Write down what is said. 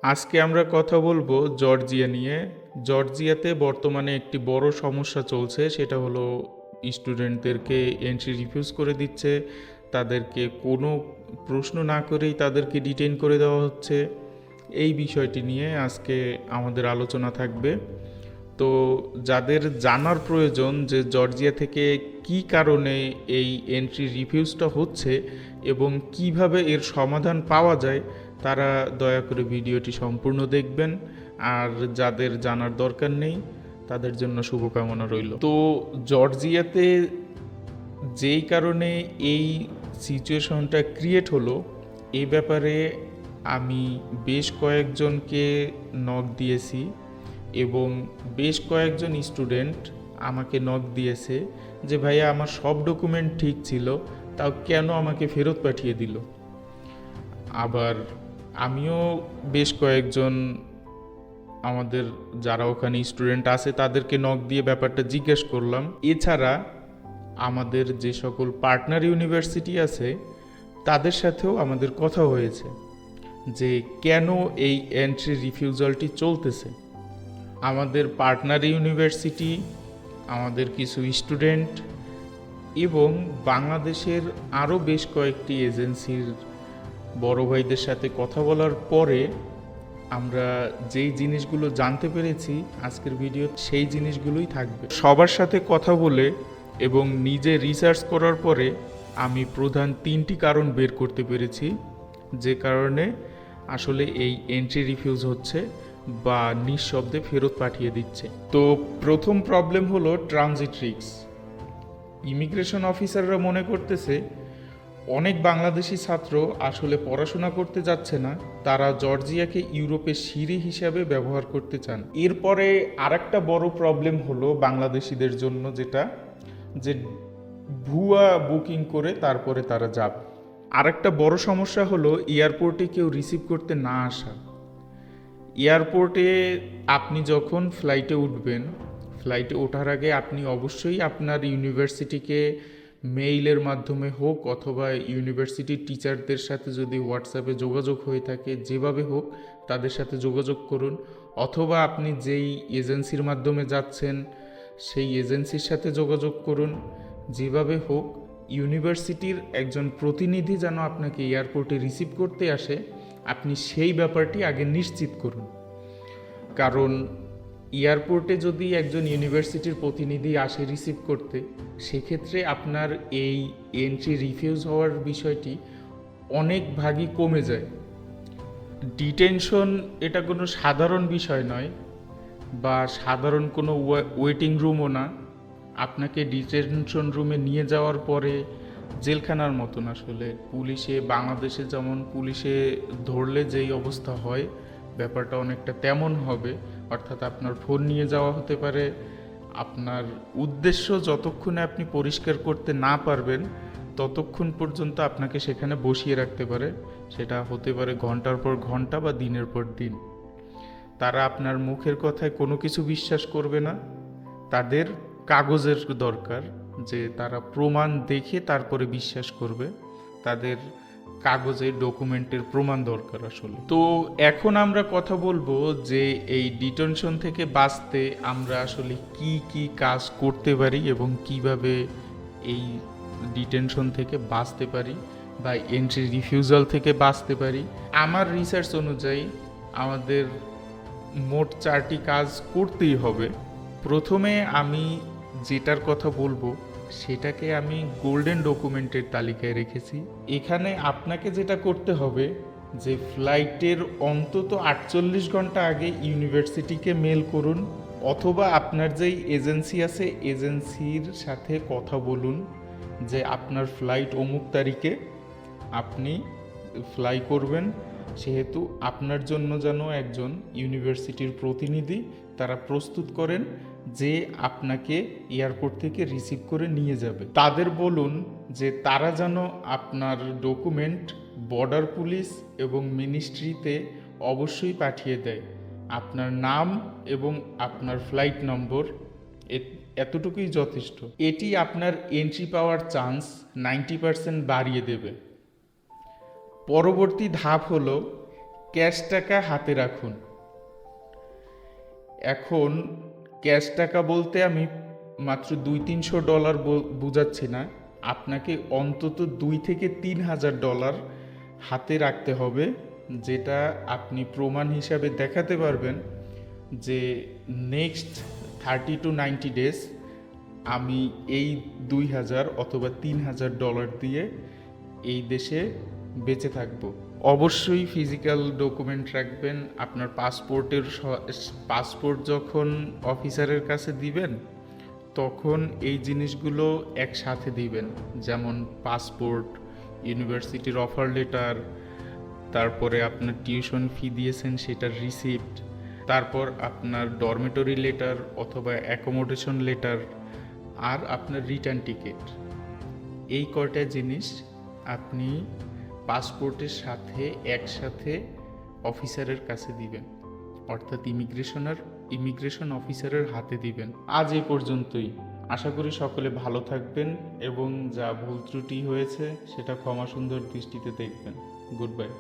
আজকে আমরা কথা বলবো জর্জিয়া নিয়ে। জর্জিয়াতে বর্তমানে একটি বড় সমস্যা চলছে, সেটা হলো স্টুডেন্টদেরকে এন্ট্রি রিফিউজ করে দিচ্ছে। তাদেরকে কোনো প্রশ্ন না করেই তাদেরকে ডিটেইন করে দেওয়া হচ্ছে। এই বিষয়টি নিয়ে আজকে আমাদের আলোচনা থাকবে। তো যাদের জানার প্রয়োজন যে জর্জিয়া থেকে কী কারণে এই এন্ট্রি রিফিউজটা হচ্ছে এবং কিভাবে এর সমাধান পাওয়া যায়, তারা দয়া করে ভিডিওটি সম্পূর্ণ দেখবেন। আর যাদের জানার দরকার নেই তাদের জন্য শুভকামনা রইল। তো জর্জিয়াতে যেই কারণে এই সিচুয়েশনটা ক্রিয়েট হলো, এই ব্যাপারে আমি বেশ কয়েকজনকে নক দিয়েছি এবং বেশ কয়েকজন স্টুডেন্ট আমাকে নক দিয়েছে যে ভাইয়া আমার সব ডকুমেন্ট ঠিক ছিল, তাও কেন আমাকে ফেরত পাঠিয়ে দিল। আবার আমিও বেশ কয়েকজন আমাদের যারা ওখানে স্টুডেন্ট আছে তাদেরকে নক দিয়ে ব্যাপারটা জিজ্ঞেস করলাম। এছাড়া আমাদের যে সকল পার্টনার ইউনিভার্সিটি আছে তাদের সাথেও আমাদের কথা হয়েছে যে কেন এই এন্ট্রি রিফিউজালটি চলতেছে। আমাদের পার্টনার ইউনিভার্সিটি, আমাদের কিছু স্টুডেন্ট এবং বাংলাদেশের আরও বেশ কয়েকটি এজেন্সির বড় ভাইদের সাথে কথা বলার পরে আমরা যেই জিনিসগুলো জানতে পেরেছি আজকের ভিডিও সেই জিনিসগুলোই থাকবে। সবার সাথে কথা বলে এবং নিজে রিসার্চ করার পরে আমি প্রধান 3টি কারণ বের করতে পেরেছি যে কারণে আসলে এই এন্ট্রি রিফিউজ হচ্ছে বা নিঃশব্দে ফেরত পাঠিয়ে দিচ্ছে। তো প্রথম প্রবলেম হলো ট্রানজিট রিস্ক। ইমিগ্রেশন অফিসাররা মনে করতেছে অনেক বাংলাদেশি ছাত্র আসলে পড়াশোনা করতে যাচ্ছে না, তারা জর্জিয়াকে ইউরোপের সিঁড়ি হিসাবে ব্যবহার করতে চান। এরপরে আরেকটা বড় প্রবলেম হলো বাংলাদেশিদের জন্য, যেটা যে ভুয়া বুকিং করে তারপরে তারা যাবে। আরেকটা বড় সমস্যা হলো এয়ারপোর্টে কেউ রিসিভ করতে না আসা। এয়ারপোর্টে আপনি যখন ফ্লাইটে উঠবেন, ফ্লাইটে ওঠার আগে আপনি অবশ্যই আপনার ইউনিভার্সিটিকে মেইলের মাধ্যমে হোক অথবা ইউনিভার্সিটির টিচারদের সাথে যদি হোয়াটসঅ্যাপে যোগাযোগ হয়ে থাকে, যেভাবে হোক তাদের সাথে যোগাযোগ করুন। অথবা আপনি যেই এজেন্সির মাধ্যমে যাচ্ছেন সেই এজেন্সির সাথে যোগাযোগ করুন। যেভাবে হোক ইউনিভার্সিটির একজন প্রতিনিধি যেন আপনাকে এয়ারপোর্টে রিসিভ করতে আসে, আপনি সেই ব্যাপারটি আগে নিশ্চিত করুন। কারণ এয়ারপোর্টে যদি একজন ইউনিভার্সিটির প্রতিনিধি আসে রিসিভ করতে, সেক্ষেত্রে আপনার এই এন্ট্রি রিফিউজ হওয়ার বিষয়টি অনেক ভাগই কমে যায়। ডিটেনশন এটা কোনো সাধারণ বিষয় নয় বা সাধারণ কোনো ওয়েটিং রুমও না। আপনাকে ডিটেনশন রুমে নিয়ে যাওয়ার পরে জেলখানার মতন, আসলে পুলিশে বাংলাদেশে যেমন পুলিশে ধরলে যেই অবস্থা হয়, ব্যাপারটা অনেকটা তেমন হবে। অর্থাৎ আপনার ফোন নিয়ে যাওয়া হতে পারে। আপনার উদ্দেশ্য যতক্ষণে আপনি পরিষ্কার করতে না পারবেন ততক্ষণ পর্যন্ত আপনাকে সেখানে বসিয়ে রাখতে পারে। সেটা হতে পারে ঘন্টার পর ঘন্টা বা দিনের পর দিন। তারা আপনার মুখের কথায় কোনো কিছু বিশ্বাস করবে না। তাদের কাগজের দরকার, যে তারা প্রমাণ দেখে তারপরে বিশ্বাস করবে। তাদের কাগজে ডকুমেন্টের প্রমাণ দরকার আসলে। তো এখন আমরা কথা বলবো যে এই ডিটেনশন থেকে বাঁচতে আমরা আসলে কি কি কাজ করতে পারি এবং কিভাবে এই ডিটেনশন থেকে বাঁচতে পারি বা এন্ট্রি রিফিউজাল থেকে বাঁচতে পারি। আমার রিসার্চ অনুযায়ী আমাদের মোট 4টি কাজ করতেই হবে। প্রথমে আমি যেটার কথা বলবো সেটাকে আমি গোল্ডেন ডকুমেন্টের তালিকায় রেখেছি। এখানে আপনাকে যেটা করতে হবে যে ফ্লাইটের অন্তত 48 ঘন্টা আগে ইউনিভার্সিটিকে মেল করুন, অথবা আপনার যেই এজেন্সি আছে এজেন্সির সাথে কথা বলুন যে আপনার ফ্লাইট অমুক তারিখে আপনি ফ্লাই করবেন, সেহেতু আপনার জন্য যেন একজন ইউনিভার্সিটির প্রতিনিধি তারা প্রস্তুত করেন যে আপনাকে এয়ারপোর্ট থেকে রিসিভ করে নিয়ে যাবে। তাদের বলুন যে তারা যেন আপনার ডকুমেন্ট বর্ডার পুলিশ এবং মিনিস্ট্রিতে অবশ্যই পাঠিয়ে দেয়। আপনার নাম এবং আপনার ফ্লাইট নম্বর, এতটুকুই যথেষ্ট। এটি আপনার এন্ট্রি পাওয়ার চান্স 90% বাড়িয়ে দেবে। পরবর্তী ধাপ হলো ক্যাশ টাকা হাতে রাখুন। এখন ক্যাশ টাকা বলতে আমি মাত্র $200-300 বুঝাচ্ছি না, আপনাকে অন্তত $2,000 থেকে $3,000 হাতে রাখতে হবে, যেটা আপনি প্রমাণ হিসাবে দেখাতে পারবেন যে নেক্সট 30 to 90 ডেজ আমি এই 2,000 অথবা $3,000 দিয়ে এই দেশে বেঁচে থাকব। অবশ্যই ফিজিক্যাল ডকুমেন্ট রাখবেন। আপনার পাসপোর্ট যখন অফিসারের কাছে দিবেন তখন এই জিনিসগুলো একসাথে দিবেন, যেমন পাসপোর্ট, ইউনিভার্সিটির অফার লেটার, তারপরে আপনার টিউশন ফি দিয়েছেন সেটার রিসিপ্ট, তারপর আপনার ডরমেটরি লেটার অথবা অ্যাকোমোডেশন লেটার, আর আপনার রিটার্ন টিকিট। এই কয়টা জিনিস আপনি পাসপোর্টের সাথে একসাথে অফিসারের কাছে দিবেন, অর্থাৎ ইমিগ্রেশন অফিসারের হাতে দিবেন। আজ এই পর্যন্তই। আশা করি সকলে ভালো থাকবেন এবং যা ভুল ত্রুটি হয়েছে সেটা ক্ষমা সুন্দর দৃষ্টিতে দেখবেন। Good bye.